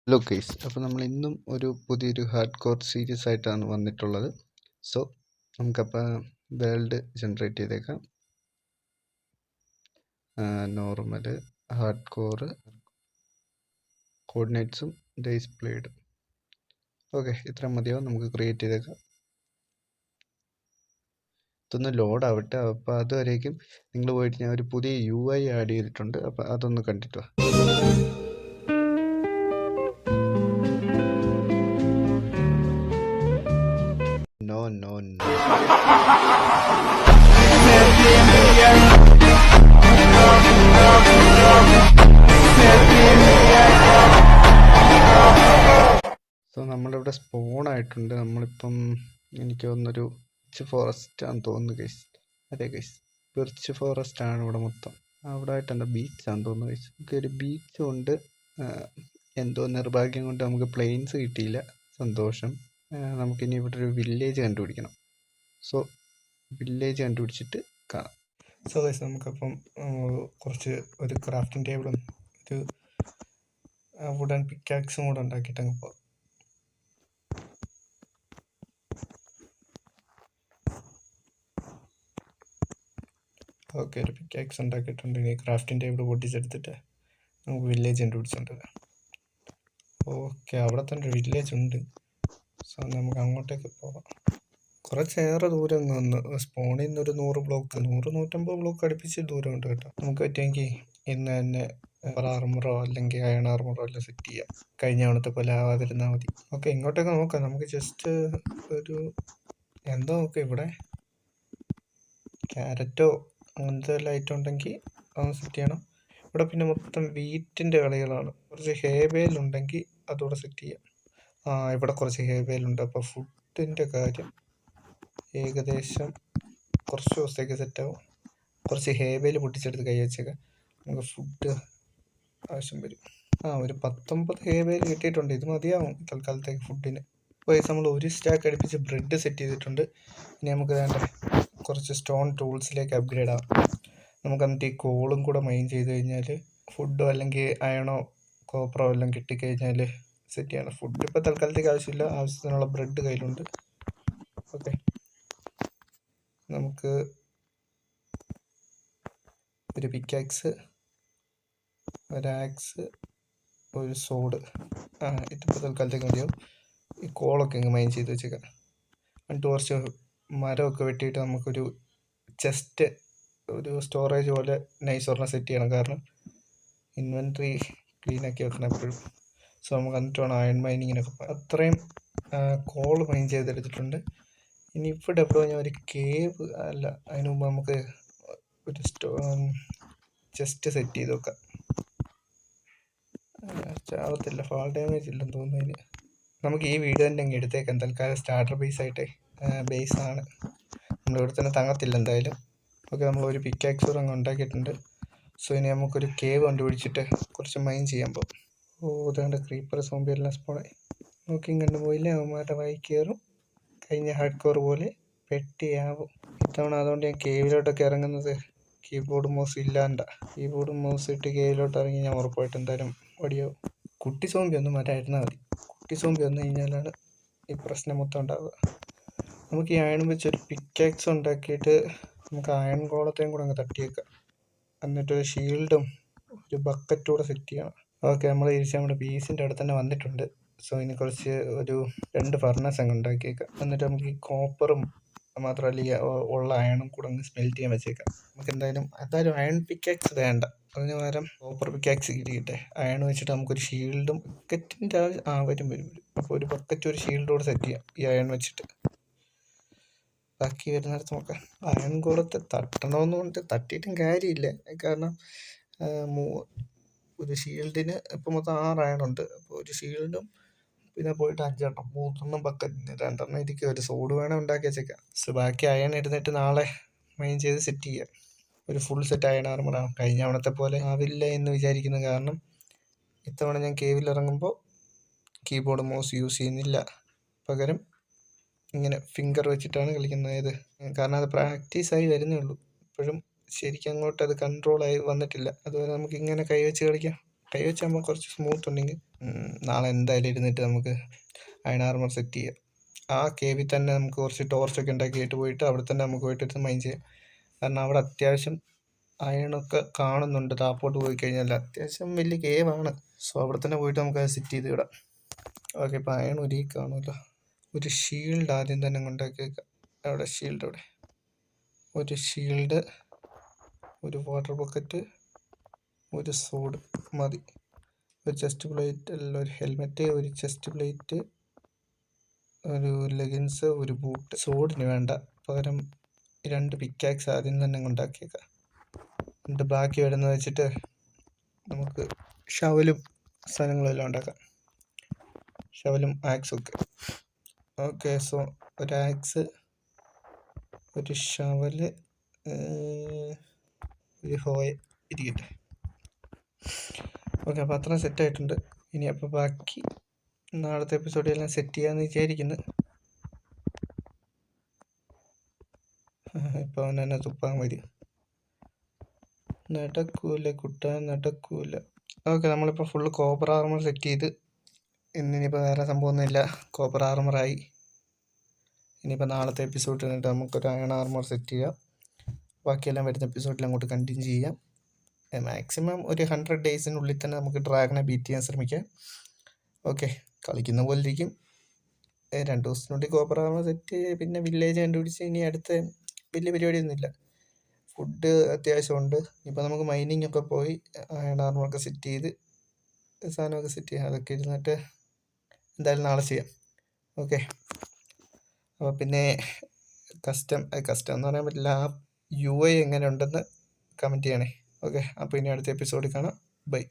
Hello guys, അപ്പോൾ നമ്മൾ ഇന്നും ഒരു പുതിയൊരു ഹാർഡ് കോർ സീരീസ് ആയിട്ടാണ് വന്നിട്ടുള്ളത്. സോ നമുക്കപ്പോൾ വേൾഡ് ജനറേറ്റ് ചെയ്തേക്കാം. നോർമൽ, ഹാർഡ് കോർ, കോർഡിനേറ്റ്സും ഡിസ്പ്ലേഡ്. ഓക്കെ, ഇത്ര മതിയോ? നമുക്ക് ക്രിയേറ്റ് ചെയ്തേക്കാം. ഇതൊന്ന് ലോഡ് ആവട്ടെ. അപ്പോൾ അതുവരേക്കും നിങ്ങൾ പോയിട്ട് ഞാൻ ഒരു പുതിയ UI ആഡ് ചെയ്തിട്ടുണ്ട്. അപ്പോൾ അതൊന്ന് കണ്ടിട്ട് വാ. No. സോ നമ്മളിവിടെ സ്പോൺ ആയിട്ടുണ്ട്. നമ്മളിപ്പം എനിക്ക് തോന്നുന്നൊരു ഫോറസ്റ്റ് ആണെന്ന് തോന്നുന്നു ഗൈസ്. അതെ ഗൈസ്, ബിർച്ച് ഫോറസ്റ്റ് ആണ് ഇവിടെ മൊത്തം. അവിടെ ആയിട്ട് എന്താ ബീച്ചാണെന്ന് തോന്നുന്നു ഗൈസ്. നമുക്ക് ഒരു ബീച്ചും ഉണ്ട്. എന്തോ നിർഭാഗ്യം കൊണ്ട് നമുക്ക് പ്ലെയിൻസ് കിട്ടിയില്ല. സന്തോഷം. നമുക്കിനി ഇവിടെ ഒരു വില്ലേജ് കണ്ടുപിടിക്കണം. സോ വില്ലേജ് കണ്ടുപിടിച്ചിട്ട് കാണാം. സോ ഗൈസ്, നമുക്കപ്പം കുറച്ച് ഒരു ക്രാഫ്റ്റിംഗ് ടേബിളും ഒരു വുഡൻ പിക്കാക്സും കൂടെ ഉണ്ടാക്കിയിട്ട് അങ്ങ് പോകാം. ഓക്കെ, ഒരു പിക്കാക്സ് ഉണ്ടാക്കിയിട്ടുണ്ട്. ഇനി ക്രാഫ്റ്റിംഗ് ടേബിൾ പൊട്ടിച്ചെടുത്തിട്ട് നമുക്ക് വില്ലേജ് കണ്ടുപിടിച്ചിട്ടുണ്ട്. ഓക്കെ, അവിടെ തന്നെ ഒരു വില്ലേജ് ഉണ്ട്. സോ നമുക്ക് അങ്ങോട്ടേക്ക് പോകാം. കുറച്ചേറെ ദൂരം വന്ന് സ്പോണിൽ നിന്ന് ഒരു 100 ബ്ലോക്ക് 100-150 ബ്ലോക്ക് അടുപ്പിച്ച് ദൂരമുണ്ട് കേട്ടോ. നമുക്ക് പറ്റുമെങ്കിൽ ഇന്ന് തന്നെ ആർമറോ അല്ലെങ്കിൽ അയൺ ആർമറോ എല്ലാം സെറ്റ് ചെയ്യാം. കഴിഞ്ഞ തവണത്തെ പോലെ ആവാതിരുന്നാൽ മതി. ഓക്കെ, ഇങ്ങോട്ടേക്ക് നോക്കാം. നമുക്ക് ജസ്റ്റ് ഒരു എന്താ നോക്കാം, ഇവിടെ ക്യാരറ്റോ അങ്ങനത്തെ വല്ല ഐറ്റം ഉണ്ടെങ്കിൽ അതൊന്ന് സെറ്റ് ചെയ്യണം. ഇവിടെ പിന്നെ മൊത്തം വീറ്റിൻ്റെ കളികളാണ്. കുറച്ച് ഹേബേലുണ്ടെങ്കിൽ അതുകൂടെ സെറ്റ് ചെയ്യാം. ഇവിടെ കുറച്ച് ഹേബേലുണ്ട്. അപ്പോൾ ഫുഡിൻ്റെ കാര്യം ഏകദേശം കുറച്ച് ദിവസത്തേക്ക് സെറ്റാവും. കുറച്ച് ഹേബേൽ പൊട്ടിച്ചെടുത്ത് കൈ വെച്ചേക്കാം. നമുക്ക് ഫുഡ് ആവശ്യം വരും. ഒരു 19 ഹേബേൽ കിട്ടിയിട്ടുണ്ട്. ഇത് മതിയാവും തൽക്കാലത്തേക്ക് ഫുഡിന്. വയസ്സ് നമ്മൾ ഒരു സ്റ്റാക്ക് അടുപ്പിച്ച് ബ്രെഡ് സെറ്റ് ചെയ്തിട്ടുണ്ട്. ഇനി നമുക്ക് വേണ്ട കുറച്ച് സ്റ്റോൺ ടൂൾസിലേക്ക് അപ്ഗ്രേഡ് ആവും. നമുക്ക് എന്നിട്ട് ഈ കോളും കൂടെ മൈൻ ചെയ്ത് കഴിഞ്ഞാൽ ഫുഡോ അല്ലെങ്കിൽ അയണോ കോപ്പറോ എല്ലാം കിട്ടിക്കഴിഞ്ഞാൽ സെറ്റ് ചെയ്യണം. ഫുഡ് ഇപ്പോൾ തൽക്കാലത്തേക്ക് ആവശ്യമില്ല. ആവശ്യത്തിനുള്ള ബ്രെഡ് കയ്യിലുണ്ട്. ഓക്കെ, നമുക്ക് ഒരു പിക്കാക്സ്, ഒരാക്സ്, ഒരു സോഡ്, ഇതിപ്പോൾ തൽക്കാലത്തേക്ക് മതിയാവും. ഈ കോളൊക്കെ അങ്ങ് മൈൻ ചെയ്ത് വെച്ചേക്കാം. എന്നിട്ട് കുറച്ച് മരമൊക്കെ വെട്ടിയിട്ട് നമുക്കൊരു ചെസ്റ്റ്, ഒരു സ്റ്റോറേജ് പോലെ നൈസ് ഒരെണ്ണം സെറ്റ് ചെയ്യണം. കാരണം ഇൻവെൻട്രി ക്ലീനാക്കി വെക്കണം എപ്പോഴും. സോ നമുക്ക് എന്നിട്ട് വേണം അയൺ മൈനിങ്ങിനൊക്കെ. അത്രയും കോൾ മൈൻ ചെയ്തെടുത്തിട്ടുണ്ട്. ഇനി ഇവിടെ എപ്പോഴും ഞാൻ ഒരു കേവ് അല്ല, അതിന് മുമ്പ് നമുക്ക് ഒരു ചെസ്റ്റ് സെറ്റ് ചെയ്ത് വെക്കാം. ചാവത്തില്ല, ഫാൾ ഡാമേജ് ഇല്ലെന്ന് തോന്നുന്നു അതിന്. നമുക്ക് ഈ വീട് തന്നെ അങ്ങ് എടുത്തേക്കാം. തൽക്കാലം സ്റ്റാർട്ടർ ബേസായിട്ടേ, ബേസാണ്. നമ്മളിവിടെ തന്നെ തങ്ങത്തില്ല എന്തായാലും. ഓക്കെ, നമ്മൾ ഒരു പിക്കാക്സ് അങ്ങ് ഉണ്ടാക്കിയിട്ടുണ്ട്. സോ ഇനി നമുക്കൊരു കേവ് കണ്ടുപിടിച്ചിട്ട് കുറച്ച് മൈൻ ചെയ്യാൻ പോകും. ഇതാണ്ട് ക്രീപ്പർ സോംബി എല്ലാം സ്പോണായി. നോക്കിയും കണ്ടു പോയില്ലേ, അവന്മാരുടെ വായി കയറും. കഴിഞ്ഞ ഹാർഡ് കോർ പോലെ പെട്ടിയാവും ഇത്തവണ. അതുകൊണ്ട് ഞാൻ കേവിലോട്ടൊക്കെ ഇറങ്ങുന്നത് കീബോർഡ് മൗസ് ഇല്ലാണ്ട. കീബോർഡ് മൗസ് ഇട്ട് കേവിലോട്ട് ഇറങ്ങി ഞാൻ ഉറപ്പായിട്ട് എന്തായാലും ഓടിയാവും. കുട്ടി സോംബി ഒന്നും വരായിരുന്നാൽ മതി. കുട്ടി സോംബി വന്നു കഴിഞ്ഞാലാണ് ഈ പ്രശ്നം മൊത്തം ഉണ്ടാവുക. നമുക്ക് ഈ അയൺ വെച്ചൊരു പിക്കാക്സ് ഉണ്ടാക്കിയിട്ട് നമുക്ക് അയൺ ഗോളത്തെയും കൂടെ അങ്ങ് തട്ടിയേക്കാം. എന്നിട്ടൊരു ഷീൽഡും ഒരു ബക്കറ്റും കൂടെ സെറ്റ് ചെയ്യണം. ഓക്കെ, നമ്മൾ തിരിച്ച് നമ്മുടെ ബീസിൻ്റെ അടുത്ത് തന്നെ വന്നിട്ടുണ്ട്. സോ ഇനി കുറച്ച് ഒരു 2 ഫർണസ് അങ്ങ് ഉണ്ടാക്കിയേക്കാം. എന്നിട്ട് നമുക്ക് ഈ കോപ്പറും മാത്രമല്ല ഈ ഉള്ള അയണും കൂടെ അങ്ങ് സ്മെൽറ്റ് ചെയ്യാൻ വെച്ചേക്കാം. നമുക്ക് എന്തായാലും അയൺ പിക്കാക്സ് വേണ്ട, അതിന് പകരം കോപ്പർ പിക്കാക്സ് കിട്ടിയിട്ടെ. അയൺ വെച്ചിട്ട് നമുക്കൊരു ഷീൽഡും ബക്കറ്റിൻ്റെ വരും. അപ്പോൾ ഒരു ബക്കറ്റും ഒരു ഷീൽഡും കൂടെ സെറ്റ് ചെയ്യാം ഈ അയൺ വെച്ചിട്ട്. ബാക്കി വരുന്നിടത്ത് നോക്കാം. അയൺ ഗോളത്തെ തട്ടണമെന്നുകൊണ്ട് തട്ടിയിട്ടും കാര്യമില്ല. കാരണം ഒരു ഷീൽഡിന് ഇപ്പം മൊത്തം 6 അയണുണ്ട്. അപ്പോൾ ഒരു ഷീൽഡും പിന്നെ പോയിട്ട് 5 എണ്ണം, 3 ബക്കറ്റിന് 2 എണ്ണം ഇരിക്കും. ഒരു സോഡ് വേണം ഉണ്ടാക്കി വെച്ചേക്കാം. സോ ബാക്കി അയൺ ഇരുന്നിട്ട് നാളെ മൈൻ ചെയ്ത് സെറ്റ് ചെയ്യാം. ഒരു ഫുൾ സെറ്റ് അയൺ ആർമറാണ്. കഴിഞ്ഞ തവണത്തെ പോലെ ആവില്ല എന്ന് വിചാരിക്കുന്നു. കാരണം ഇത്തവണ ഞാൻ കേവിൽ ഇറങ്ങുമ്പോൾ കീബോർഡ് മൗസ് യൂസ് ചെയ്യുന്നില്ല. പകരം ഇങ്ങനെ ഫിംഗർ വെച്ചിട്ടാണ് കളിക്കുന്നത്. കാരണം അത് പ്രാക്ടീസായി വരുന്നേ ഉള്ളൂ. ഇപ്പോഴും ശരിക്കും അങ്ങോട്ട് അത് കൺട്രോളായി വന്നിട്ടില്ല. അതുപോലെ നമുക്ക് ഇങ്ങനെ കൈ വെച്ച് കളിക്കാം. കൈ വെച്ചാകുമ്പോൾ കുറച്ച് സ്മൂത്ത് ഉണ്ടെങ്കിൽ നാളെ എന്തായാലും ഇരുന്നിട്ട് നമുക്ക് അയൺ ആർമർ സെറ്റ് ചെയ്യാം. ആ കേവിൽ തന്നെ നമുക്ക് കുറച്ച് ടോർച്ചൊക്കെ ഉണ്ടാക്കിയിട്ട് പോയിട്ട് അവിടെ തന്നെ നമുക്ക് പോയിട്ട് മൈൻ ചെയ്യാം. കാരണം അവിടെ അത്യാവശ്യം അയണൊക്കെ കാണുന്നുണ്ട്. താപ്പോട്ട് പോയി കഴിഞ്ഞാൽ അത്യാവശ്യം വലിയ കേവാണ്. സോ അവിടെ തന്നെ പോയിട്ട് നമുക്ക് അത് സെറ്റ് ചെയ്ത് വിടാം. ഓക്കെ, ഇപ്പോൾ അയൺ ഒരു കാണുമല്ലോ. ഒരു ഷീൽഡ് ആദ്യം തന്നെ ഉണ്ടാക്കി വെക്കാം. അവിടെ ഷീൽഡ്, അവിടെ ഒരു ഷീൽഡ്, ഒരു വാട്ടർ ബക്കറ്റ്, ഒരു സോഡ് മതി. ഒരു ചെസ്റ്റ് പ്ലേറ്റ് അല്ല, ഒരു ഹെൽമെറ്റ്, ഒരു ചെസ്റ്റ് പ്ലേറ്റ്, ഒരു ലെഗിൻസ്, ഒരു ബൂട്ട്. സോഡിന് വേണ്ട, പകരം 2 പിക്കാക്സ് ആദ്യം തന്നെ ഉണ്ടാക്കിയേക്കാം. എന്നിട്ട് ബാക്കി വരുന്നത് വെച്ചിട്ട് നമുക്ക് ഷവലും സാധനങ്ങളെല്ലാം ഉണ്ടാക്കാം. ഷവലും ആക്സും ഒക്കെ. ഓക്കെ, സോ ഒരു ആക്സ്, ഒരു ഷവല്, ഒരു ഹോയ് ഇരിക്കട്ടെ. ഓക്കെ, അപ്പോൾ അത്ര സെറ്റായിട്ടുണ്ട്. ഇനി അപ്പോൾ ബാക്കി നാളത്തെ എപ്പിസോഡിലെല്ലാം സെറ്റ് ചെയ്യാമെന്ന് വിചാരിക്കുന്നു. ഇപ്പോൾ അവൻ തന്നെ തുപ്പാൻ വരും. നടക്കൂല കുട്ടാ, നടക്കൂല. ഓക്കെ, നമ്മളിപ്പോൾ ഫുള്ള് കോപ്പർ ആർമർ സെറ്റ് ചെയ്ത്. ഇന്നിപ്പോൾ വേറെ സംഭവമൊന്നുമില്ല, കോപ്പർ ആർമറായി. ഇനിയിപ്പോൾ നാളത്തെ എപ്പിസോഡിൽ നിന്നിട്ട് നമുക്കൊരു അയൺ ആർമർ സെറ്റ് ചെയ്യാം. ബാക്കിയെല്ലാം വരുന്ന എപ്പിസോഡിൽ അങ്ങോട്ട് കണ്ടിന്യൂ ചെയ്യാം. മാക്സിമം ഒരു 100 ഡേയ്സിനുള്ളിൽ തന്നെ നമുക്ക് ഡ്രാഗനെ ബീറ്റ് ചെയ്യാൻ ശ്രമിക്കാം. ഓക്കെ, കളിക്കുന്ന പോലെ ഇരിക്കും. 2 ദിവസത്തിനുള്ളിൽ കോപ്പർ ആർമർ സെറ്റ്, പിന്നെ വില്ലേജ് കണ്ടുപിടിച്ച് ഇനി അടുത്ത വലിയ പരിപാടിയൊന്നുമില്ല. ഫുഡ് അത്യാവശ്യമുണ്ട്. ഇപ്പോൾ നമുക്ക് മൈനിങ് ഒക്കെ പോയി അയൺ ആർമറൊക്കെ സെറ്റ് ചെയ്ത് സാധനമൊക്കെ സെറ്റ് ചെയ്യാം. അതൊക്കെ ഇരുന്നിട്ട് എന്തായാലും നാളെ ചെയ്യാം. ഓക്കെ, അപ്പോൾ പിന്നെ കസ്റ്റം എന്ന് പറയാൻ പറ്റില്ല, ആ UI എങ്ങനെ ഉണ്ടെന്ന് കമൻറ്റ് ചെയ്യണേ. ഓക്കെ, അപ്പോൾ ഇനി അടുത്ത എപ്പിസോഡിൽ കാണാം. ബൈ.